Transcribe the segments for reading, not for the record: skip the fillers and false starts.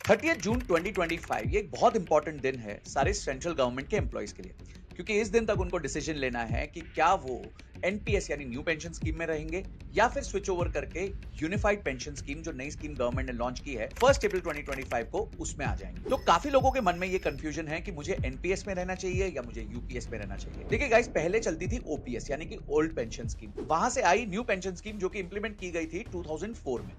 30 जून 2025 ये एक बहुत इंपॉर्टेंट दिन है सारे सेंट्रल गवर्नमेंट के एम्प्लॉयज के लिए, क्योंकि इस दिन तक उनको डिसीजन लेना है कि क्या वो एनपीएस यानी न्यू पेंशन स्कीम में रहेंगे या फिर स्विच ओवर करके यूनिफाइड पेंशन स्कीम जो नई स्कीम गवर्नमेंट ने लॉन्च की है 1 अप्रैल 2025 को उसमें आ जाएंगे। तो काफी लोगों के मन में ये कंफ्यूजन है कि मुझे एनपीएस में रहना चाहिए या मुझे यूपीएस में रहना चाहिए। देखिए गाइस, पहले चलती थी ओपीएस यानी कि ओल्ड पेंशन स्कीम, वहां से आई न्यू पेंशन स्कीम जो कि इंप्लीमेंट की गई थी 2004 में।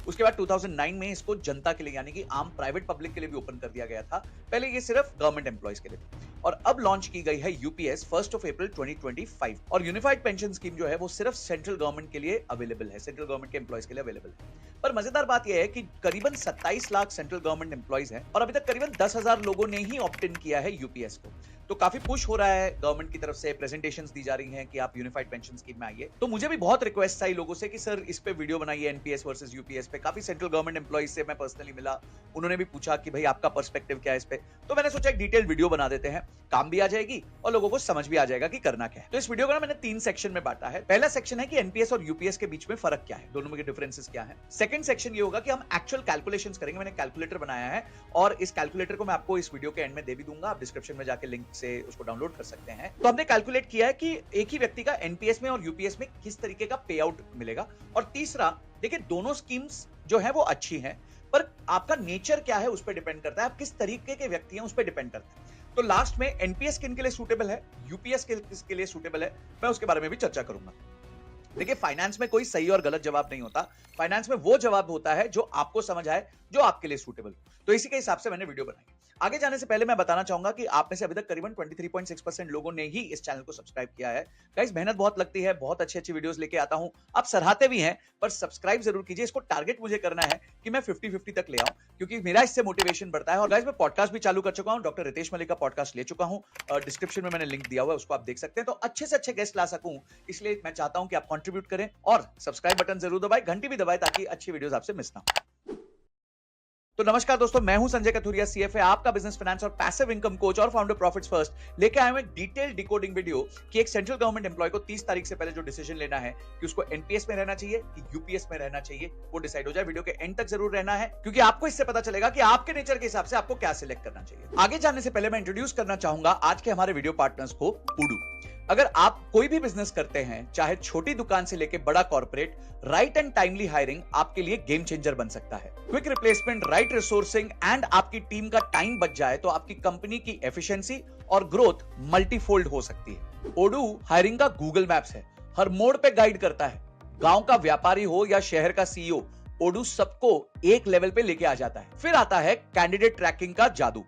उसके बाद 2009 में इसको जनता के लिए यानी कि आम प्राइवेट पब्लिक के लिए भी ओपन कर दिया गया था। पहले ये सिर्फ गवर्नमेंट एम्प्लॉयज के लिए थी और अब लॉन्च की गई है यूपीएस 1 अप्रैल 2025। और यूनिफाइड पेंशन स्कीम जो है वो सिर्फ सेंट्रल गवर्नमेंट के लिए अवेलेबल है, सेंट्रल गवर्नमेंट के एम्प्लॉयज के लिए अवेलेबल है। पर मजेदार बात यह है कि करीबन 27 लाख सेंट्रल गवर्नमेंट एम्प्लॉयज हैं और अभी तक करीबन 10,000 लोगों ने ही ऑप्ट इन किया है यूपीएस को। तो काफी पुश हो रहा है गवर्नमेंट की तरफ से, प्रेजेंटेशंस दी जा रही हैं कि आप यूनिफाइड पेंशन स्कीम में आइए। तो मुझे भी बहुत रिक्वेस्ट आई लोगों से कि सर इस पे वीडियो बनाइए एनपीएस वर्सेस यूपीएस पे। काफी सेंट्रल गवर्नमेंट एम्प्लॉयज से मैं पर्सनली मिला, उन्होंने भी पूछा कि भाई आपका पर्सपेक्टिव क्या है इस पे। तो मैंने सोचा एक डिटेल्ड वीडियो बना देते हैं, काम भी आ जाएगी और लोगों को समझ भी आ जाएगा कि करना क्या है। तो इस वीडियो को ना मैंने 3 सेक्शन में बांटा है। पहला सेक्शन है कि एनपीएस और यूपीएस के बीच में फर्क क्या है, दोनों में के डिफरेंसेस क्या है। सेकंड सेक्शन ये होगा कि हम एक्चुअल कैलकुलेशंस करेंगे, मैंने कैलकुलेटर बनाया है और इस कैलकुलेटर को मैं आपको इस वीडियो के एंड में दे भी दूंगा, आप डिस्क्रिप्शन में जाके लिंक से उसको डाउनलोड कर सकते हैं। तो हमने कैलकुलेट किया है कि एक ही व्यक्ति का एनपीएस में और यूपीएस में किस तरीके का पे आउट मिलेगा। और तीसरा, देखिए दोनों स्कीम्स जो है वो अच्छी हैं, पर आपका नेचर क्या है उस पर डिपेंड करता है, आप किस तरीके के व्यक्ति हैं उस पर डिपेंड करता है। तो लास्ट में एनपीएस किन के लिए सूटेबल है, यूपीएस किसके लिए सूटेबल है, मैं उसके बारे में भी चर्चा करूंगा। देखिए, फाइनेंस में कोई सही और गलत जवाब नहीं होता, फाइनेंस में वो जवाब होता है जो आपको समझ आए, जो आपके लिए सूटेबल हो। तो इसी के हिसाब से मैंने वीडियो बनाई। आगे जाने से पहले मैं बताना चाहूंगा कि आप में से अभी तक करीबन 23.6% लोगों ने ही इस चैनल को सब्सक्राइब किया है। गाइस, मेहनत बहुत लगती है, बहुत अच्छी अच्छी वीडियोस लेके आता हूं, आप सराहते भी हैं, पर सब्सक्राइब जरूर कीजिए। इसको टारगेट मुझे करना है कि मैं 50-50 तक ले आऊं, क्योंकि मेरा इससे मोटिवेशन बढ़ता है। और गाइस, मैं पॉडकास्ट भी चालू कर चुका हूं, डॉक्टर रितेश मलिक का पॉडकास्ट ले चुका हूं, डिस्क्रिप्शन में मैंने लिंक दिया हुआ है, उसको आप देख सकते हैं। तो अच्छे से अच्छे गेस्ट ला सकूं, इसलिए मैं चाहता हूं कि आप कंट्रीब्यूट करें और सब्सक्राइब बटन जरूर दबाएं, घंटी भी दबाएं ताकि अच्छी वीडियोस आपसे मिस ना हो। तो नमस्कार दोस्तों, मैं हूं संजय कथुरिया, सीएफए, आपका बिजनेस फाइनेंस और पैसिव इनकम कोच और फाउंडर प्रॉफिट्स फर्स्ट। लेके आए हूं एक डिटेल्ड डिकोडिंग वीडियो कि एक सेंट्रल गवर्नमेंट एम्प्लॉय को 30 तारीख से पहले जो डिसीजन लेना है कि उसको एनपीएस में रहना चाहिए कि यूपीएस में रहना चाहिए, वो डिसाइड हो जाए। वीडियो के एंड तक जरूर रहना है, क्योंकि आपको इससे पता चलेगा कि आपके नेचर के हिसाब से आपको क्या सिलेक्ट करना चाहिए। आगे जाने से पहले मैं इंट्रोड्यूस करना चाहूंगा आज के हमारे वीडियो पार्टनर्स को, उडू। अगर आप कोई भी बिजनेस करते हैं, चाहे छोटी दुकान से लेकर बड़ा corporate, right and timely hiring आपके लिए गेम चेंजर बन सकता है। Quick replacement, right resourcing and आपकी टीम का टाइम बच जाए तो आपकी कंपनी की एफिशिएंसी और ग्रोथ मल्टीफोल्ड हो सकती है। ओडू हायरिंग का गूगल मैप्स है, हर मोड़ पे गाइड करता है। गांव का व्यापारी हो या शहर का सीईओ, ओडू सबको एक लेवल पे लेके आ जाता है। फिर आता है कैंडिडेट ट्रैकिंग का जादू।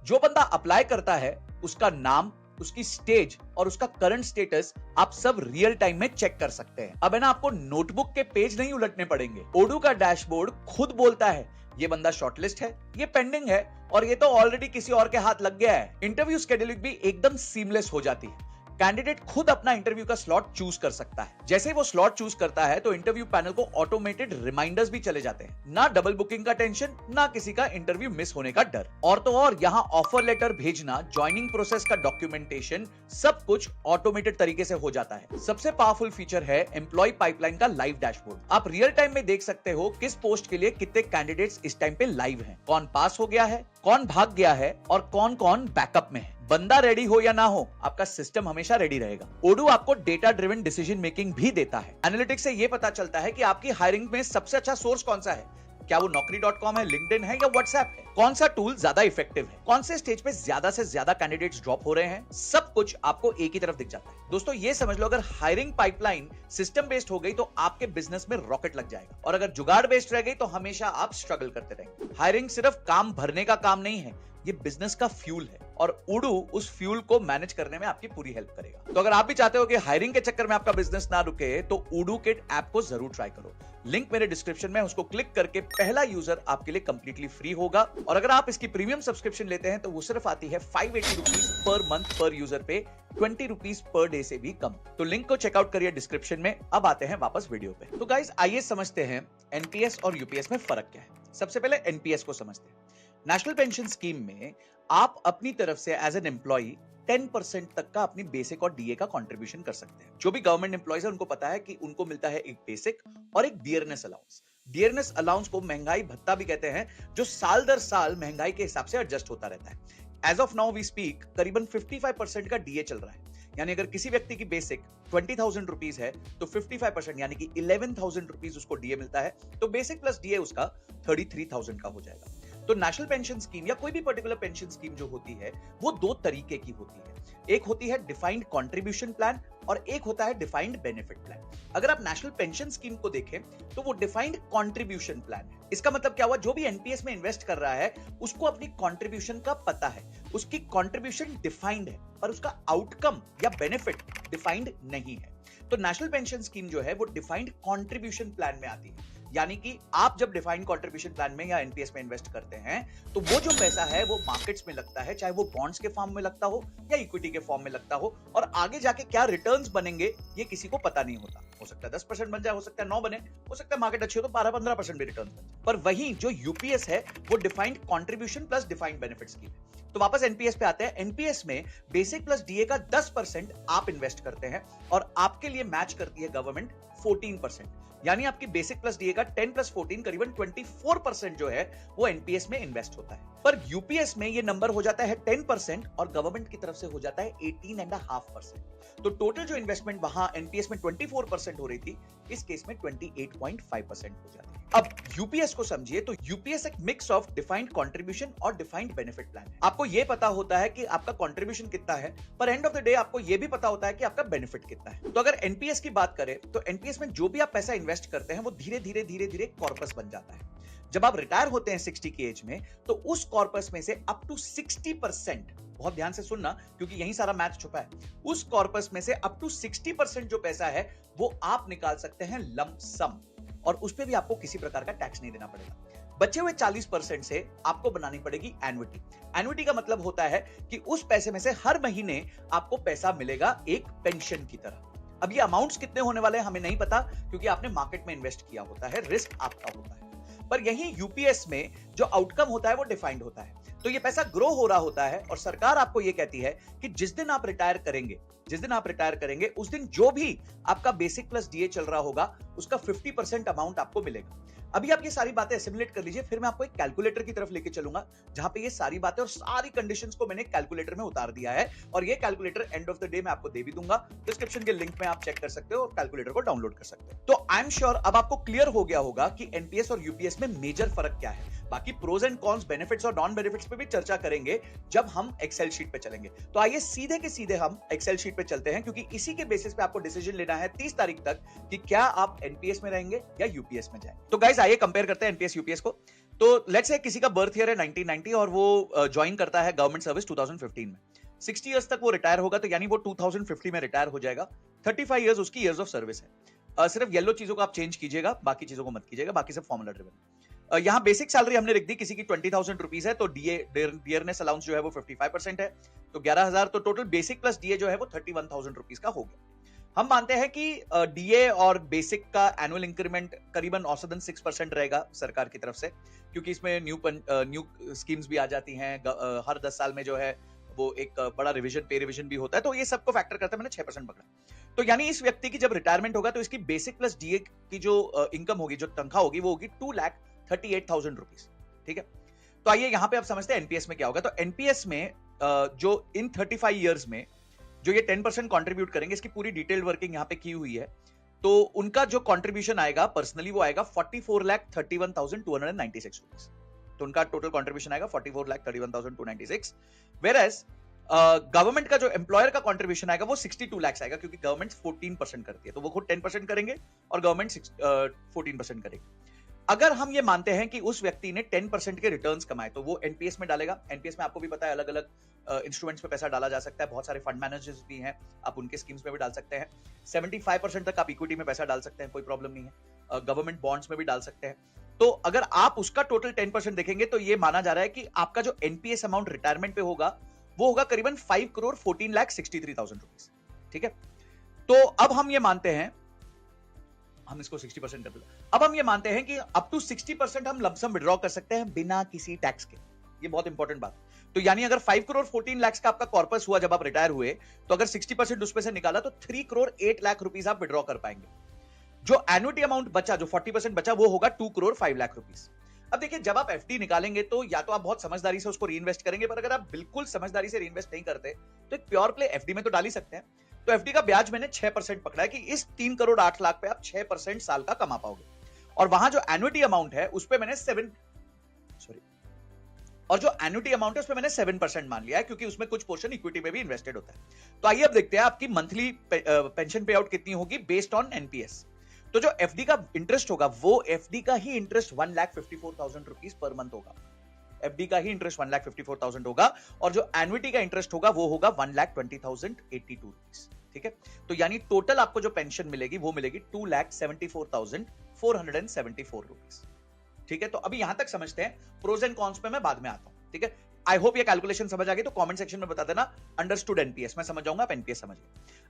जो बंदा अप्लाई करता है उसका नाम, उसकी स्टेज और उसका करंट स्टेटस आप सब रियल टाइम में चेक कर सकते हैं। अब है ना, आपको नोटबुक के पेज नहीं उलटने पड़ेंगे। ओडू का डैशबोर्ड खुद बोलता है ये बंदा शॉर्टलिस्ट है, ये पेंडिंग है और ये तो ऑलरेडी किसी और के हाथ लग गया है। इंटरव्यू शेड्यूलिंग भी एकदम सीमलेस हो जाती है। कैंडिडेट खुद अपना इंटरव्यू का स्लॉट चूज कर सकता है। जैसे ही वो स्लॉट चूज करता है तो इंटरव्यू पैनल को ऑटोमेटेड रिमाइंडर्स भी चले जाते हैं। ना डबल बुकिंग का टेंशन, ना किसी का इंटरव्यू मिस होने का डर। और तो और यहाँ ऑफर लेटर भेजना, ज्वाइनिंग प्रोसेस का डॉक्यूमेंटेशन, सब कुछ ऑटोमेटेड तरीके से हो जाता है। सबसे पावरफुल फीचर है एम्प्लॉय पाइपलाइन का लाइव डैशबोर्ड। आप रियल टाइम में देख सकते हो किस पोस्ट के लिए कितने कैंडिडेट्स इस टाइम पे लाइव हैं, कौन पास हो गया है, कौन भाग गया है और कौन कौन बैकअप में है। बंदा रेडी हो या ना हो, आपका सिस्टम हमेशा रेडी रहेगा। ओडू आपको डेटा ड्रिवन डिसीजन मेकिंग भी देता है। एनालिटिक्स से यह पता चलता है कि आपकी हायरिंग में सबसे अच्छा सोर्स कौन सा है, क्या वो naukri.com है, लिंक्डइन है या व्हाट्सएप है, कौन सा टूल ज्यादा इफेक्टिव है, कौन से स्टेज पे ज्यादा से ज्यादा कैंडिडेट्स ड्रॉप हो रहे हैं, सब कुछ आपको एक ही तरफ दिख जाता है। दोस्तों ये समझ लो, अगर हायरिंग पाइपलाइन सिस्टम बेस्ड हो गई तो आपके बिजनेस में रॉकेट लग जाएगा, और अगर जुगाड़ बेस्ड रह गई तो हमेशा आप स्ट्रगल करते रहेंगे। हायरिंग सिर्फ काम भरने का काम नहीं है, ये बिजनेस का फ्यूल है और उडू उस फ्यूल को मैनेज करने में आपकी पूरी हेल्प करेगा। तो अगर आप भी चाहते हो कि हायरिंग के चक्कर में आपका बिजनेस ना रुके तो उडू किट ऐप को जरूर ट्राई करो। लिंक मेरे डिस्क्रिप्शन में, उसको क्लिक करके पहला यूजर आपके लिए कंप्लीटली फ्री होगा। और अगर आप इसकी प्रीमियम सब्सक्रिप्शन लेते हैं तो वो सिर्फ आती है 580 रुपीज पर मंथ पर यूजर पे, 20 रुपीज पर डे से भी कम। तो लिंक को चेकआउट करिए डिस्क्रिप्शन में। अब आते हैं वापस वीडियो पे। तो गाइस आइए समझते हैं एनपीएस और यूपीएस में फर्क क्या है। सबसे पहले एनपीएस को समझते हैं। नेशनल पेंशन स्कीम में आप अपनी तरफ से एज एन एम्प्लॉय 10% तक का अपनी बेसिक और डीए का कंट्रीब्यूशन कर सकते हैं। जो भी गवर्नमेंट एम्प्लॉयज है उनको पता है कि उनको मिलता है एक बेसिक और एक डियरनेस अलाउंस। डियरनेस अलाउंस को महंगाई भत्ता भी कहते हैं, जो साल दर साल महंगाई के हिसाब से एडजस्ट होता रहता है। As of now we speak करीबन 55% का डीए चल रहा है। यानी अगर किसी व्यक्ति की बेसिक 20,000 रुपीज है तो 55% यानी कि 11,000 रुपीज उसको डीए मिलता है, तो बेसिक प्लस डीए उसका 33,000 का हो जाएगा। तो नेशनल पेंशन स्कीम या कोई भी पर्टिकुलर पेंशन स्कीम जो होती है वो दो तरीके की होती है। एक होती है डिफाइंड कंट्रीब्यूशन प्लान और एक होता है डिफाइंड बेनिफिट प्लान। अगर आप नेशनल पेंशन स्कीम को देखें तो वो डिफाइंड कंट्रीब्यूशन प्लान है। इसका मतलब क्या हुआ, जो भी एनपीएस में इन्वेस्ट कर रहा है उसको अपनी कंट्रीब्यूशन का पता है, उसकी कंट्रीब्यूशन डिफाइंड है, पर उसका आउटकम या बेनिफिट डिफाइंड नहीं है। तो नेशनल पेंशन स्कीम जो है वो डिफाइंड कंट्रीब्यूशन प्लान में आती है। यानी कि आप जब डिफाइंड कंट्रीब्यूशन प्लान में या एनपीएस में इन्वेस्ट करते हैं तो वो जो पैसा है वो मार्केट्स में लगता है, चाहे वो बॉन्ड्स के फॉर्म में लगता हो या इक्विटी के फॉर्म में लगता हो, और आगे जाके क्या रिटर्न्स बनेंगे ये किसी को पता नहीं होता। हो सकता है 10% बन जाए, हो सकता है 9 बने, हो सकता है मार्केट अच्छी हो तो 12-15% भी रिटर्न बन जाए। पर वहीं जो यूपीएस है वो defined contribution plus defined benefit scheme है। तो वापस एनपीएस पे आते हैं। एनपीएस में बेसिक प्लस डीए का 10% आप इन्वेस्ट करते हैं और आपके लिए मैच करती है गवर्नमेंट 14%। यानी आपकी बेसिक प्लस डीए का 10 प्लस 14 करीबन 24% जो है वो एनपीएस में इन्वेस्ट होता है। पर यूपीएस में ये नंबर हो जाता है 10% और गवर्नमेंट की तरफ से हो जाता है 18.5%। तो टोटल जो इन्वेस्टमेंट वहां एनपीएस में 24% हो रही थी, इस केस में 28.5% हो जाती है। अब यूपीएस को समझिए तो यूपीएस एक मिक्स ऑफ डिफाइंड कंट्रीब्यूशन और डिफाइंड बेनिफिट प्लान है। आपको यह पता होता है कि आपका कंट्रीब्यूशन कितना है, पर एंड ऑफ द डे आपको यह भी पता होता है कि आपका बेनिफिट कितना है। तो अगर एनपीएस की बात करें तो एनपीएस में जो भी आप पैसा इन्वेस्ट करते हैं वो धीरे धीरे कॉर्पस बन जाता है। जब आप रिटायर होते हैं 60 की एज में तो उस कॉर्पस में से अप टू 60%, बहुत ध्यान से सुनना क्योंकि यही सारा मैथ छुपा है, उस कॉर्पस में से अप टू 60% जो पैसा है वो आप निकाल सकते हैं लंप सम, और उस पे भी आपको किसी प्रकार का टैक्स नहीं देना पड़ेगा। बचे हुए 40% से आपको बनानी पड़ेगी एन्युटी। एन्युटी का मतलब होता है कि उस पैसे में से हर महीने आपको पैसा मिलेगा एक पेंशन की तरह। अब ये अमाउंट्स कितने होने वाले हैं हमें नहीं पता, क्योंकि आपने मार्केट में इन्वेस्ट किया होता है, रिस्क आपका होता है। पर यही यूपीएस में जो आउटकम होता है वो डिफाइंड होता है। तो ये पैसा ग्रो हो रहा होता है और सरकार आपको ये कहती है कि जिस दिन आप रिटायर करेंगे उस दिन जो भी आपका बेसिक प्लस डीए चल रहा होगा उसका 50% अमाउंट आपको मिलेगा। अभी आप ये सारी बातें असिमुलेट कर लीजिए, फिर मैं आपको एक कैलकुलेटर की तरफ लेके चलूंगा जहां पे ये सारी बातें और सारी कंडीशंस को मैंने कैलकुलेटर में उतार दिया है, और ये calculator end of the day मैं आपको दे भी दूंगा। डिस्क्रिप्शन के लिंक में आप चेक कर सकते हो और कैलकुलेटर को डाउनलोड कर सकते हो। तो आई एम श्योर अब आपको क्लियर हो गया होगा कि एनपीएस और यूपीएस में मेजर फर्क क्या है। बाकी प्रोज एंड कॉन्स, बेनिफिट्स और नॉन बेनिफिट्स पे भी चर्चा करेंगे जब हम एक्सेल शीट पे चलेंगे। तो आइए सीधे के सीधे हम एक्सेल शीट पे चलते हैं, क्योंकि इसी के बेसिस पे आपको डिसीजन लेना है 30 तारीख तक कि क्या आप एनपीएस में रहेंगे या यूपीएस में जाएंगे। तो गाइस आइए कंपेयर करते हैं एनपीएस यूपीएस को। तो लेट्स से किसी का बर्थ ईयर है 1990 और वो ज्वाइन करता है गवर्नमेंट सर्विस 2015 में। 60 इयर्स तक वो रिटायर होगा, तो यानी वो 2050 में रिटायर हो जाएगा। 35 इयर्स उसकी इयर्स ऑफ सर्विस है। सिर्फ येलो चीजों को आप चेंज कीजिएगा, बाकी चीजों को मत कीजिएगा, बाकी सब फॉर्मूला ड्रिवन। यहाँ बेसिक सैलरी हमने लिख दी, किसी की 20,000 रुपीज है तो डियरनेस अलाउंस जो है वो 55% है, तो 11,000। तो टोटल बेसिक प्लस डीए जो है वो 31,000 रुपीज का हो गया। हम मानते हैं कि डीए और बेसिक का एनुअल इंक्रीमेंट करीबन औसतन 6% रहेगा सरकार की तरफ से, क्योंकि इसमें न्यू स्कीम्स भी आ जाती हैं। हर 10 साल में जो है वो एक बड़ा रिवीजन, पे रिवीजन भी होता है, तो ये सबको फैक्टर करते मैंने 6% पकड़ा। तो यानी इस व्यक्ति की जब रिटायरमेंट होगा तो इसकी बेसिक प्लस डीए की जो इनकम होगी, जो तनख्वाह होगी, वो होगी 2,38,000 रुपीज। ठीक है, तो आइए यहाँ पे आप समझते हैं एनपीएस में क्या होगा। तो एनपीएस में जो इन 35 ईयर्स में जो ये 10% कंट्रीब्यूट करेंगे, इसकी पूरी डिटेल्ड वर्किंग यहाँ पे की हुई है। तो उनका जो कंट्रीब्यूशन आएगा पर्सनली वो आएगा 44,31,296 रुपीज। तो उनका टोटल कंट्रीब्यूशन आएगा 44,31,296। वेयरएज गवर्नमेंट का जो एम्प्लॉयर का कंट्रीब्यूशन आएगा वो 62 लाख आएगा, क्योंकि गवर्नमेंट 14% करती है, तो वो खुद 10% करेंगे और गवर्नमेंट 14% करेगी। अगर हम ये मानते हैं कि उस व्यक्ति ने 10% के रिटर्न्स कमाए तो वो एनपीएस में डालेगा। एनपीएस में आपको भी पता है अलग अलग इंस्ट्रूमेंट्स पे पैसा डाला जा सकता है, बहुत सारे फंड मैनेजर्स भी हैं, आप उनके स्कीम्स में भी डाल सकते हैं। 75% तक आप इक्विटी में पैसा डाल सकते हैं, कोई प्रॉब्लम नहीं है। गवर्नमेंट बॉन्ड्स में भी डाल सकते हैं। तो अगर आप उसका टोटल 10% देखेंगे तो ये माना जा रहा है कि आपका जो एनपीएस अमाउंट रिटायरमेंट पे होगा वो होगा करीबन 5,14,63,000 रुपीज। ठीक है, तो अब हम ये मानते हैं, हम इसको 60% कर देते हैं। अब हम ये मानते हैं कि अप टू 60% हम लमसम विड्रॉ कर सकते हैं बिना किसी टैक्स के। ये बहुत इंपॉर्टेंट बात। तो यानी अगर 5,14,00,000 का आपका कॉर्पस हुआ जब आप रिटायर हुए, तो अगर 60% उसमें से निकाला तो 3,08,00,000 रुपीज आप विड्रॉ कर पाएंगे। जो एन्युटी अमाउंट बचा, जो 40% बचा, वो होगा 2 करोड़ 5 लाख रुपीस। अब देखिए, जब आप एफडी निकालेंगे तो या तो आप बहुत समझदारी से उसको रीइन्वेस्ट करेंगे, पर अगर आप बिल्कुल समझदारी से रीइन्वेस्ट नहीं करते तो एक प्योर प्ले एफडी में तो डाल ही सकते हैं। तो एफडी का ब्याज मैंने 6% पकड़ा है कि इस 3 करोड़ 8 लाख पे आप 6% साल का कमा पाओगे, और वहां जो एन्युटी अमाउंट है उस पे मैंने 7% मान लिया है, क्योंकि उसमें कुछ पोर्शन इक्विटी में भी इन्वेस्टेड होता है। तो आइए अब देखते हैं आपकी मंथली पेंशन पे आउट कितनी होगी बेस्ड ऑन एनपीएस। तो जो एफडी का इंटरेस्ट होगा वो एफडी का ही इंटरेस्ट 1,54,000 रुपीज पर मंथ होगा। एफडी का ही इंटरेस्ट 1,54,000 होगा, और जो एन्युटी का इंटरेस्ट होगा वो होगा 1,20,082 रुपीज। ठीक है, तो यानी टोटल आपको जो पेंशन मिलेगी वो मिलेगी 2,74,474 रुपीज। ठीक है, तो अभी यहां तक समझते हैं, प्रोज एंड कॉन्स पे मैं बाद में आता हूं। ठीक है, आई होप ये कैलकुलेशन समझ आ गई, तो कमेंट सेक्शन में बता देना अंडरस्टूड एनपीएस, मैं समझ जाऊंगा, आप एनपीएस समझिए।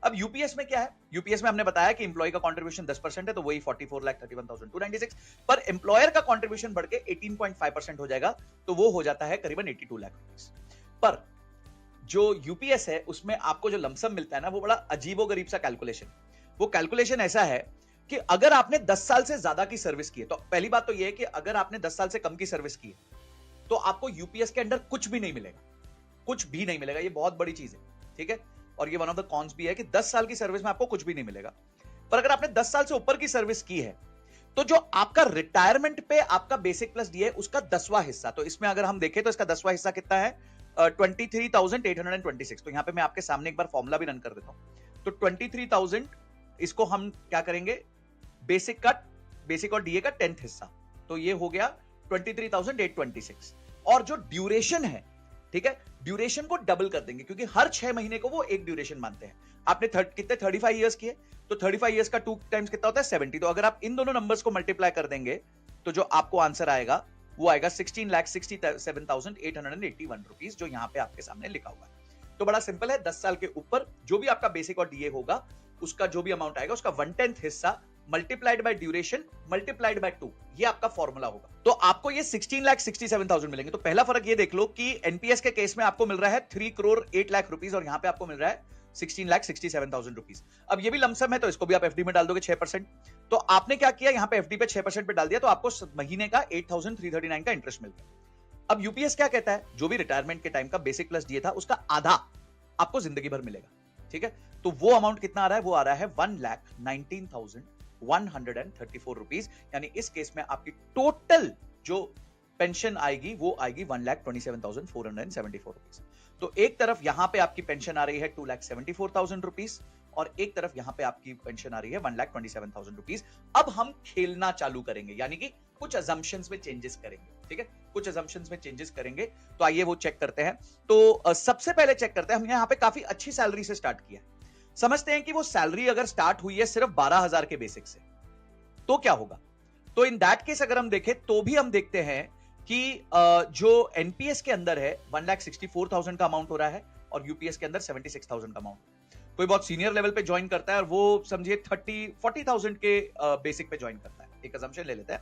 अब यूपीएस में क्या है? यूपीएस में हमने बताया कि एम्प्लॉय का कंट्रीब्यूशन 10% है, तो वही 44,31,296, पर एम्प्लॉयर का कंट्रीब्यूशन बढ़ के 18.5% हो जाएगा, तो वो हो जाता है करीबन 82 लाख रुपीस। पर जो यूपीएस है उसमें आपको जो लमसम मिलता है ना, वो बड़ा अजीबोगरीब सा कैलकुलेशन। वो कैलकुलेशन ऐसा है कि अगर आपने 10 साल से ज्यादा की सर्विस की है, तो पहली बात तो यह है कि अगर आपने 10 साल से कम की सर्विस की है तो आपको यूपीएस के अंडर कुछ भी नहीं मिलेगा, कुछ भी नहीं मिलेगा। ये बहुत बड़ी चीज है। ठीक है, और ये वन ऑफ द कॉन्स भी है कि 10 साल की सर्विस में आपको कुछ भी नहीं मिलेगा। पर अगर आपने 10 साल से ऊपर की सर्विस की है तो जो आपका रिटायरमेंट पे आपका बेसिक प्लस डी है उसका 10वां हिस्सा, तो इसमें अगर हम देखें तो इसका 10वां हिस्सा कितना है? 23,826। तो यहां पे मैं आपके सामने एक बार फॉर्मूला भी रन कर देता हूं। तो 23,000 इसको हम क्या करेंगे, बेसिक और डीए का 10th हिस्सा, तो ये हो गया 23,826। और जो ड्यूरेशन है, ठीक है, ड्यूरेशन को डबल कर देंगे, क्योंकि हर 6 महीने को वो एक ड्यूरेशन मानते हैं। आपने कितने 35 इयर्स किए, तो 35 इयर्स का 2 टाइम्स कितना होता है? 70। तो अगर आप इन दोनों नंबर्स को मल्टीप्लाई कर देंगे तो जो आपको आंसर आएगा वो आएगा 16,67,881 रुपीज, जो यहां पे आपके सामने लिखा हुआ है। तो बड़ा सिंपल है, 10 साल के ऊपर जो भी आपका बेसिक और डीए होगा उसका जो भी अमाउंट आएगा उसका 1/10 हिस्सा multiplied by duration multiplied by 2, ये आपका फॉर्मूला होगा। तो आपको ये 16,67,000 मिलेंगे। तो पहला फर्क ये देख लो कि एनपीएस के केस में आपको मिल रहा है 3 करोड़ 8 लाख रुपीस, और यहां पे आपको मिल रहा है 16,67,000 रुपीस। अब ये भी लमसम है, तो इसको भी आप एफडी में डाल दोगे 6%। तो आपने क्या किया, यहां पे एफडी पे 6% पे डाल दिया, तो आपको महीने का 8,339 का इंटरेस्ट मिल गया। अब यूपीएस क्या कहता है, जो भी रिटायरमेंट के टाइम का बेसिक प्लस डीए था उसका आधा आपको जिंदगी भर मिलेगा। ठीक है, तो वो अमाउंट कितना आ रहा है? वो आ रहा है 1,19,134 रुपीज, यानी इस केस में आपकी टोटल जो पेंशन आएगी वो आएगी 1,27,474 रुपीज। तो एक तरफ यहां पे आपकी पेंशन आ रही है 2,74,000 रुपीज, और एक तरफ यहां पे आपकी पेंशन आ रही है 1,27,000 रुपीज। अब हम खेलना चालू करेंगे, यानी कि कुछ अजम्पशंस में चेंजेस करेंगे। ठीक है, कुछ अजम्पशंस में चेंजेस करेंगे, तो आइए वो चेक करते हैं। तो सबसे पहले चेक करते हैं, हमने यहां पे काफी अच्छी सैलरी से स्टार्ट किया। समझते हैं कि वो सैलरी अगर स्टार्ट हुई है सिर्फ 12,000 के बेसिक से, तो क्या होगा? तो इन दैट केस अगर हम देखें तो भी हम देखते हैं कि जो एनपीएस के अंदर है 1,64,000 का अमाउंट हो रहा है, और यूपीएस के अंदर 76,000 का अमाउंट। कोई बहुत सीनियर लेवल पे ज्वाइन करता है और वो समझिए 30-40,000 के बेसिक पे ज्वाइन करता है, एक अजम्पशन ले लेता है।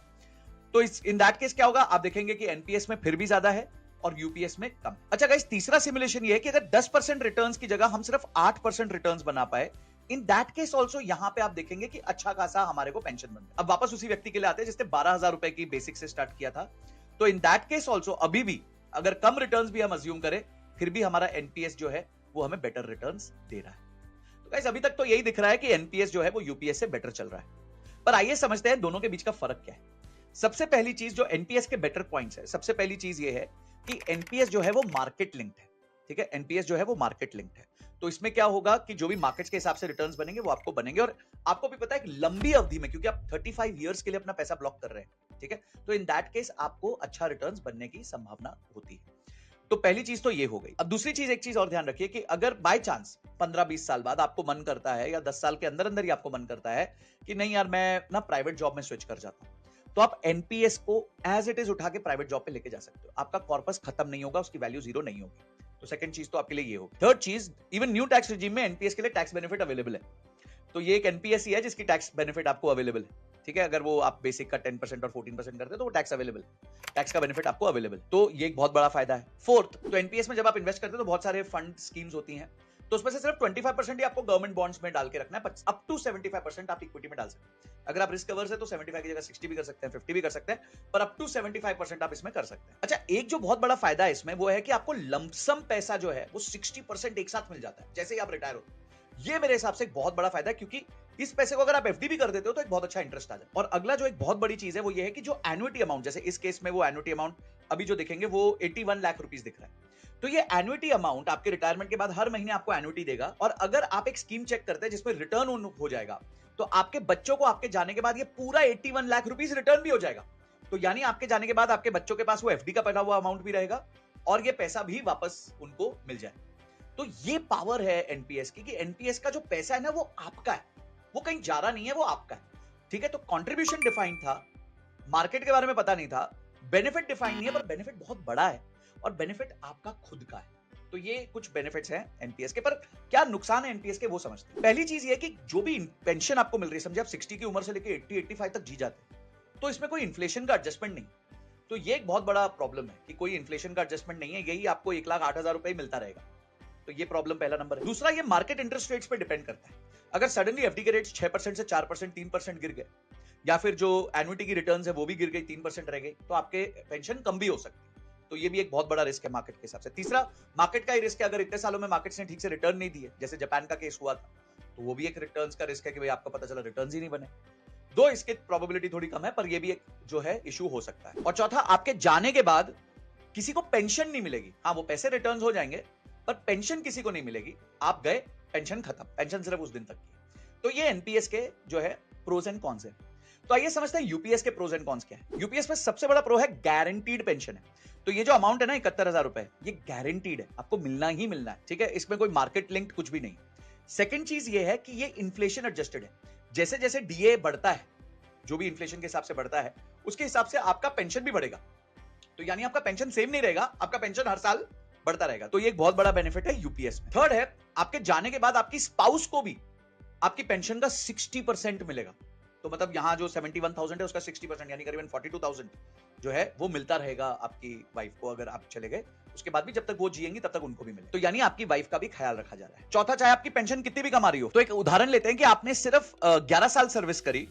तो इन दैट केस क्या होगा, आप देखेंगे कि एनपीएस में फिर भी ज्यादा है और यूपीएस में कम। अच्छा गाइस, तीसरा सिमुलेशन ये है कि अगर 10% रिटर्न्स की जगह हम सिर्फ 8% रिटर्न्स बना पाए, इन दैट केस ऑल्सो यहां पे आप देखेंगे कि अच्छा खासा हमारे को पेंशन बन गया। अब वापस उसी व्यक्ति के लिए आते हैं जिसने 12,000 रुपए की बेसिक से स्टार्ट किया था। तो इन दैट केस ऑल्सो अभी भी अगर कम रिटर्न्स भी हम अज्यूम करें, फिर भी हमारा एनपीएस जो है वो हमें बेटर रिटर्न्स दे रहा है। तो गाइस, अभी तक तो यही दिख रहा है कि एनपीएस जो है वो यूपीएस से बेटर चल रहा है। पर आइए समझते हैं दोनों के बीच का फर्क क्या है। सबसे पहली चीज जो एनपीएस के बेटर पॉइंट्स है, सबसे पहली चीज ये है कि एनपीएस जो है वो मार्केट लिंक्ड है। ठीक है, एनपीएस जो है वो मार्केट लिंक्ड है। तो इसमें क्या होगा कि जो भी मार्केट्स के हिसाब से रिटर्न्स बनेंगे वो आपको बनेंगे, और आपको भी पता है कि लंबी अवधि में, क्योंकि आप 35 इयर्स के लिए अपना पैसा ब्लॉक कर रहे हैं। ठीक है, तो इन दैट केस आपको अच्छा रिटर्न्स बनने की संभावना होती है। तो पहली चीज तो ये हो गई। अब दूसरी चीज, एक चीज और ध्यान रखिए कि अगर बाय चांस 15-20 साल बाद आपको मन करता है, या 10 साल के अंदर अंदर ही आपको मन करता है कि नहीं यार मैं ना प्राइवेट जॉब में स्विच कर जाता हूं, तो आप एनपीएस को एज इट इज उठा के प्राइवेट जॉब पे लेके जा सकते हो। आपका कॉर्पस खत्म नहीं होगा, उसकी वैल्यू जीरो नहीं होगी। तो सेकंड चीज तो आपके लिए ये होगी। थर्ड चीज, इवन न्यू टैक्स रिजीम में एनपीएस के लिए टैक्स बेनिफिट अवेलेबल है। तो ये एक एनपीएस ही है जिसकी टैक्स बेनिफिट आपको अवेलेबल है। ठीक है, अगर वो आप बेसिक का 10% और 14% करते हैं तो वो टैक्स अवेलेबल, टैक्स का बेनिफिट आपको अवेलेबल। तो ये एक बहुत बड़ा फायदा है। फोर्थ, तो एनपीएस में जब आप इन्वेस्ट करते हैं तो बहुत सारे फंड स्कीम्स होती हैं तो उसमें से सिर्फ 25% ही आपको गवर्नमेंट बॉन्ड्स में डाल के रखना है, अप टू 75% आप इक्विटी में डाल सकते हैं। अगर आप रिस्क अवर्स है तो 75 की जगह 60 भी कर सकते हैं, 50 भी कर सकते हैं, पर अप टू 75% आप इसमें कर सकते हैं। अच्छा, एक जो बहुत बड़ा फायदा है इसमें वो है कि आपको लंपसम पैसा जो है वो 60% एक साथ मिल जाता है जैसे ही आप रिटायर हो। ये मेरे हिसाब से एक बहुत बड़ा फायदा है, क्योंकि इस पैसे को अगर आप एफडी भी कर देते हो तो एक बहुत अच्छा इंटरेस्ट आ जाए। और अगला जो एक बहुत बड़ी चीज है वो ये है कि जो एन्युटी अमाउंट, जैसे इस केस में वो एन्युटी अमाउंट अभी जो दिखेंगे वो 81 लाख रुपीस दिख रहा है। तो ये एन्युटी अमाउंट आपके रिटायरमेंट के बाद हर महीने आपको एन्युटी देगा। और अगर आप एक स्कीम चेक करते हैं जिसमें रिटर्न हो जाएगा, तो आपके बच्चों को आपके जाने के बाद ये पूरा 81 लाख रुपीस रिटर्न भी हो जाएगा। तो यानी आपके जाने के बाद आपके बच्चों के पास वो एफडी का पड़ा हुआ अमाउंट भी रहेगा और ये पैसा भी वापस उनको मिल जाए। तो ये पावर है एनपीएस की, कि एनपीएस का जो पैसा है ना वो आपका है, वो कहीं जा रहा नहीं है, वो आपका है। ठीक है, तो कंट्रीब्यूशन डिफाइंड था, मार्केट के बारे में पता नहीं था, बेनिफिट डिफाइंड नहीं है, पर बेनिफिट बहुत बड़ा है और बेनिफिट आपका खुद का है। तो ये कुछ बेनिफिट्स हैं एनपीएस के। पर क्या नुकसान है एनपीएस के, वो समझते हैं। पहली चीज ये कि जो भी पेंशन आपको मिल रही है, समझे आप 60 की उम्र से लेकर 80-85 तक जी जाते हैं, तो इसमें कोई इन्फ्लेशन का एडजस्टमेंट नहीं। तो ये एक बहुत बड़ा प्रॉब्लम है कि कोई इन्फ्लेशन का एडजस्टमेंट नहीं है, यही आपको 1,08,000 रुपए मिलता रहेगा। तो ये प्रॉब्लम पहला नंबर है। दूसरा, ये मार्केट इंटरेस्ट रेट्स पे डिपेंड करता है। अगर सडनली एफडी के रेट्स 6% से 4%, 3% गिर गए, या फिर जो एन्युटी की रिटर्न्स है वो भी गिर गई, 3% रह गई, तो आपके पेंशन कम भी हो सकती है। तो ये भी एक बहुत बड़ा रिस्क है मार्केट के हिसाब से। तीसरा, मार्केट का ही रिस्क है, अगर इतने सालों में मार्केट्स ने ठीक से रिटर्न नहीं दिए, जैसे जापान का केस हुआ था, तो वो भी एक रिटर्न्स का रिस्क है कि भाई आपको पता चला रिटर्न्स ही नहीं बने। दो, इसकी प्रोबेबिलिटी थोड़ी कम है, पर ये भी एक जो है इशू हो सकता है। और चौथा, आपके जाने के बाद किसी को पेंशन नहीं मिलेगी। हाँ, वो पैसे रिटर्न्स हो जाएंगे, पर पेंशन किसी को नहीं मिलेगी। आप गए, पेंशन खत्म, पेंशन सिर्फ उस दिन तक की। तो ये एनपीएस के जो है प्रोज एंड कॉन्स है। तो आइए समझते हैं यूपीएस के प्रोज एंड कॉन्स क्या है। यूपीएस में सबसे बड़ा प्रो है गारंटीड पेंशन है। तो ये जो अमाउंट है ना 71,000 रुपए, ये गारंटीड है, आपको मिलना ही मिलना है। ठीक है, इसमें कोई मार्केट लिंक्ड कुछ भी नहीं। सेकंड चीज ये है कि ये इन्फ्लेशन एडजस्टेड है। जैसे जैसे डीए बढ़ता है, जो भी इन्फ्लेशन के हिसाब से बढ़ता है, उसके हिसाब से आपका पेंशन भी बढ़ेगा। तो यानी आपका पेंशन सेम नहीं रहेगा, आपका पेंशन हर साल बढ़ता रहेगा। तो ये एक बहुत बड़ा बेनिफिट है यूपीएस में। थर्ड है, आपके जाने के बाद आपकी स्पाउस को भी आपकी पेंशन का 60% मिलेगा। तो मतलब यहां जो 71,000 है उसका 60% यानी करीबन 42,000 जो है वो मिलता रहेगा आपकी वाइफ को। अगर आप चले गए उसके बाद भी जब तक वो जिएंगी तब तक उनको भी मिले। तो यानी आपकी वाइफ का भी ख्याल रखा जा रहा है। चौथा, चाहे आपकी पेंशन कितनी भी कमा रही हो, तो एक उदाहरण लेते हैं कि आपने सिर्फ 11 साल सर्विस करी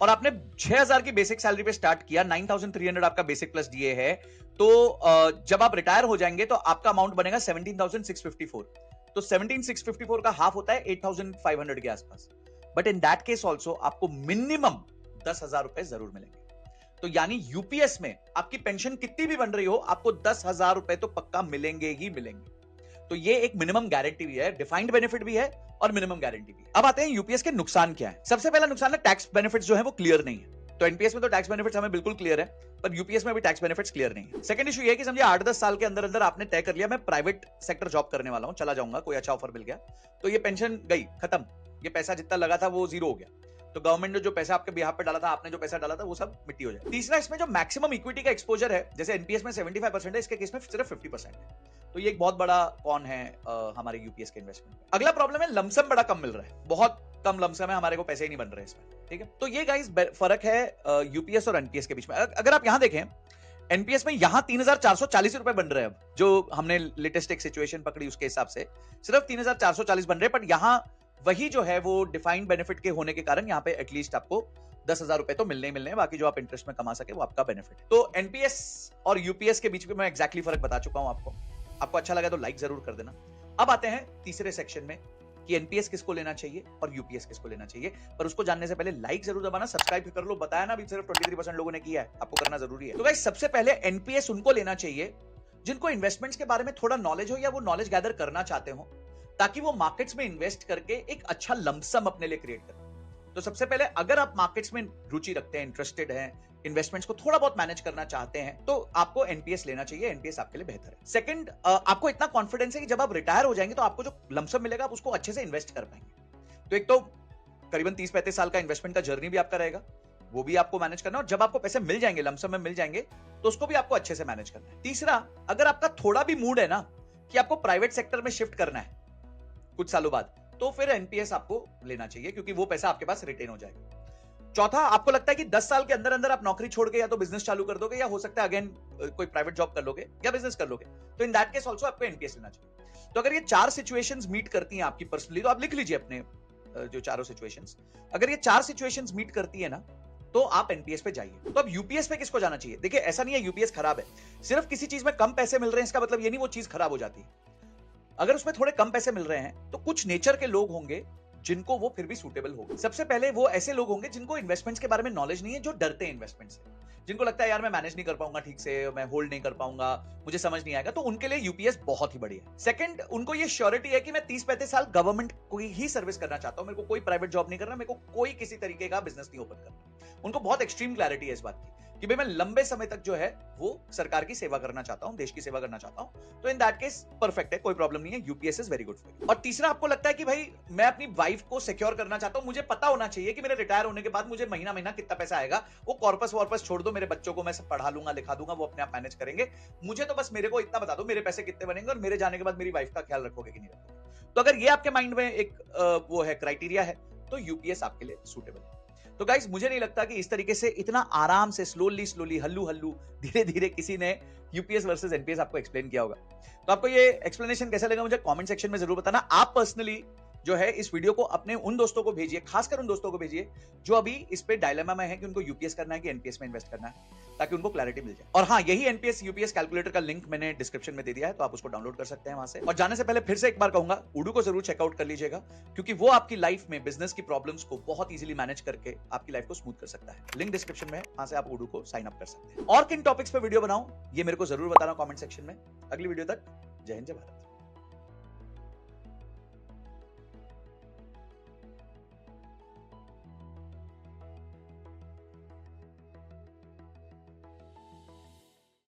और आपने 6,000 की बेसिक सैलरी पे स्टार्ट किया, 9,300 आपका बेसिक प्लस डीए है, तो जब आप रिटायर हो जाएंगे तो आपका अमाउंट बनेगा 17,654। तो 17,654 का हाफ होता है 8,500 के आसपास। But in that case also आपको मिनिमम 10,000 रुपए जरूर मिलेंगे। तो यानी यूपीएस में आपकी पेंशन कितनी भी बन रही हो, आपको 10,000 रुपए तो पक्का मिलेंगे ही मिलेंगे। तो ये एक मिनिमम गारंटी भी है, डिफाइंड बेनिफिट भी है और मिनिमम गारंटी भी है। अब आते हैं यूपीएस के नुकसान क्या है। सबसे पहला नुकसान है टैक्स बेनिफिट्स जो है वो क्लियर नहीं है। तो एनपीएस में तो टैक्स बेनिफिट्स हमें बिल्कुल क्लियर है, पर यूपीएस में भी टैक्स बेनिफिट्स क्लियर नहीं है। सेकंड इशू ये है कि समझिए 8-10 साल के अंदर अंदर आपने तय कर लिया मैं प्राइवेट सेक्टर जॉब करने वाला हूं, चला जाऊंगा, कोई अच्छा ऑफर मिल गया, तो ये पेंशन गई, खत्म, ये पैसा जितना लगा था वो जीरो हो गया। तो गवर्नमेंट ने जो पैसा आपके बिहाफ पे डाला था, आपने जो पैसा डाला था, वो सब मिट्टी हो जाए। तीसरा, इसमें जो मैक्सिमम इक्विटी का एक्सपोजर है, जैसे एनपीएस में 75% है, इसके केस में सिर्फ 50% है। तो ये एक बहुत बड़ा कॉन है हमारे यूपीएस के इन्वेस्टमेंट में। अगला प्रॉब्लम है लमसम बड़ा कम मिल रहा है, बहुत कम लमसम है, हमारे को पैसे ही नहीं बन रहे इसमें। ठीक है, तो ये गाइस फर्क है यूपीएस और एनपीएस के बीच में। अगर आप यहां देखें, एनपीएस में यहां 3,440 रुपए बन रहे हैं। अब जो हमने लेटेस्ट एक सिचुएशन पकड़ी उसके हिसाब से सिर्फ 3,440 बन रहे हैं, बट यहां वही जो है वो डिफाइंड बेनिफिट के होने के कारण यहाँ पे एटलीस्ट आपको 10,000 रुपए तो मिलने ही मिलने हैं, बाकी जो आप इंटरेस्ट में कमा सके वो आपका बेनिफिट है। तो एनपीएस और यूपीएस के बीच में मैं एक्जैक्टली फर्क बता चुका हूं आपको अच्छा लगा तो लाइक जरूर कर देना। अब आते हैं तीसरे सेक्शन में कि एनपीएस किसको लेना चाहिए और यूपीएस किसको लेना चाहिए, पर उसको जानने से पहले लाइक जरूर दबाना, सब्सक्राइब कर लो। बताया ना, अभी सिर्फ 23% लोगों ने किया है, आपको करना जरूरी है। तो गाइस, सबसे पहले एनपीएस उनको लेना चाहिए जिनको इन्वेस्टमेंट के बारे में थोड़ा नॉलेज हो या वो नॉलेज गैदर करना चाहते हो, ताकि वो मार्केट्स में इन्वेस्ट करके एक अच्छा लमसम अपने लिए क्रिएट करें। तो सबसे पहले अगर आप मार्केट्स में रुचि रखते हैं, इंटरेस्टेड हैं, इन्वेस्टमेंट्स को थोड़ा बहुत मैनेज करना चाहते हैं, तो आपको एनपीएस लेना चाहिए। एनपीएस आपके लिए बेहतर है। सेकंड, आपको इतना कॉन्फिडेंस है कि जब आप रिटायर हो जाएंगे तो आपको जो लमसम मिलेगा आप उसको अच्छे से इन्वेस्ट कर पाएंगे। तो एक तो करीबन 30-35 साल का इन्वेस्टमेंट का जर्नी भी आपका रहेगा, वो भी आपको मैनेज करना है, और जब आपको पैसे मिल जाएंगे, लमसम में मिल जाएंगे, तो उसको भी आपको अच्छे से मैनेज करना है। तीसरा, अगर आपका थोड़ा भी मूड है ना कि आपको प्राइवेट सेक्टर में शिफ्ट करना है कुछ सालों बाद, तो फिर एनपीएस आपको लेना चाहिए, क्योंकि वो पैसा आपके पास रिटेन हो जाएगा। चौथा, आपको लगता है कि 10 साल के अंदर अंदर आप नौकरी छोड़ के या तो बिजनेस चालू कर दोगे या हो सकता है अगेन कोई प्राइवेट जॉब कर लोगे या बिजनेस कर लोगे, तो इन दैट केस ऑल्सो आपको एनपीएस लेना चाहिए। तो अगर ये 4 सिचुएशंस मीट करती हैं आपकी पर्सनली, तो आप लिख लीजिए अपने जो चारों सिचुएशंस। अगर ये 4 सिचुएशंस मीट करती है ना, तो आप एनपीएस पे जाइए। तो अब यूपीएस पे किसको जाना चाहिए? देखिए, ऐसा नहीं है यूपीएस खराब है। सिर्फ किसी चीज में कम पैसे मिल रहे हैं इसका मतलब ये नहीं वो चीज खराब हो जाती है। अगर उसमें थोड़े कम पैसे मिल रहे हैं तो कुछ नेचर के लोग होंगे जिनको वो फिर भी सूटेबल होगा। सबसे पहले वो ऐसे लोग होंगे जिनको इन्वेस्टमेंट्स के बारे में नॉलेज नहीं है, जो डरते हैं इन्वेस्टमेंट से, जिनको लगता है यार मैं मैनेज नहीं कर पाऊंगा ठीक से, मैं होल्ड नहीं कर पाऊंगा, मुझे समझ नहीं आएगा, तो उनके लिए यूपीएस बहुत ही बढ़िया है। सेकंड, उनको ये श्योरिटी है कि मैं 30-35 साल गवर्नमेंट को ही सर्विस करना चाहता हूं, मेरे को कोई प्राइवेट जॉब नहीं करना, मेरे को कोई किसी तरीके का बिजनेस नहीं ओपन करना। उनको बहुत एक्सट्रीम क्लैरिटी है इस बात की कि भाई मैं लंबे समय तक जो है वो सरकार की सेवा करना चाहता हूं, देश की सेवा करना चाहता हूं। तो इन दैट केस परफेक्ट है, कोई प्रॉब्लम नहीं है, UPS is very good for you. और तीसरा, आपको लगता है कि भाई मैं अपनी वाइफ को सिक्योर करना चाहता हूं, मुझे पता होना चाहिए कि मेरे रिटायर होने के बाद मुझे महीना महीना कितना पैसा आएगा, वो कॉर्पस वॉर्पस छोड़ दो, मेरे बच्चों को मैं सब पढ़ा लूंगा लिखा दूंगा, वो अपने आप मैनेज करेंगे, मुझे तो बस मेरे को इतना बता दो मेरे पैसे कितने बनेंगे और मेरे जाने के बाद मेरी वाइफ का ख्याल रखोगे कि नहीं रखोगे। तो अगर ये आपके माइंड में एक वो है क्राइटेरिया है, तो यूपीएस आपके लिए सूटेबल है। तो गाइस, मुझे नहीं लगता कि इस तरीके से इतना आराम से स्लोली हल्लू हल्लू धीरे धीरे किसी ने यूपीएस वर्सेस एनपीएस आपको एक्सप्लेन किया होगा। तो आपको ये एक्सप्लेनेशन कैसा लगा मुझे कमेंट सेक्शन में जरूर बताना। आप पर्सनली जो है इस वीडियो को अपने उन दोस्तों को भेजिए, खासकर उन दोस्तों को भेजिए जो अभी इस पे डायलेमा में है कि उनको यूपीएस करना है कि एनपीएस में इन्वेस्ट करना है, ताकि उनको क्लैरिटी मिल जाए। और हाँ, यही एनपीएस यूपीएस कैलकुलेटर का लिंक मैंने डिस्क्रिप्शन में दे दिया है, तो आप उसको डाउनलोड कर सकते हैं वहां से। और जाने से पहले फिर से एक बार कहूंगा, उडू को जरूर चेकआउट कर लीजिएगा, क्योंकि वो आपकी लाइफ में बिजनेस की प्रॉब्लम्स को बहुत इजीली मैनेज करके आपकी लाइफ को स्मूथ कर सकता है। लिंक डिस्क्रिप्शन में है, वहां से आप उडू को साइन अप कर सकते हैं। और किन टॉपिक्स पे वीडियो बनाऊं ये मेरे को जरूर बताना कमेंट सेक्शन में। अगली वीडियो तक जय हिंद जय भारत।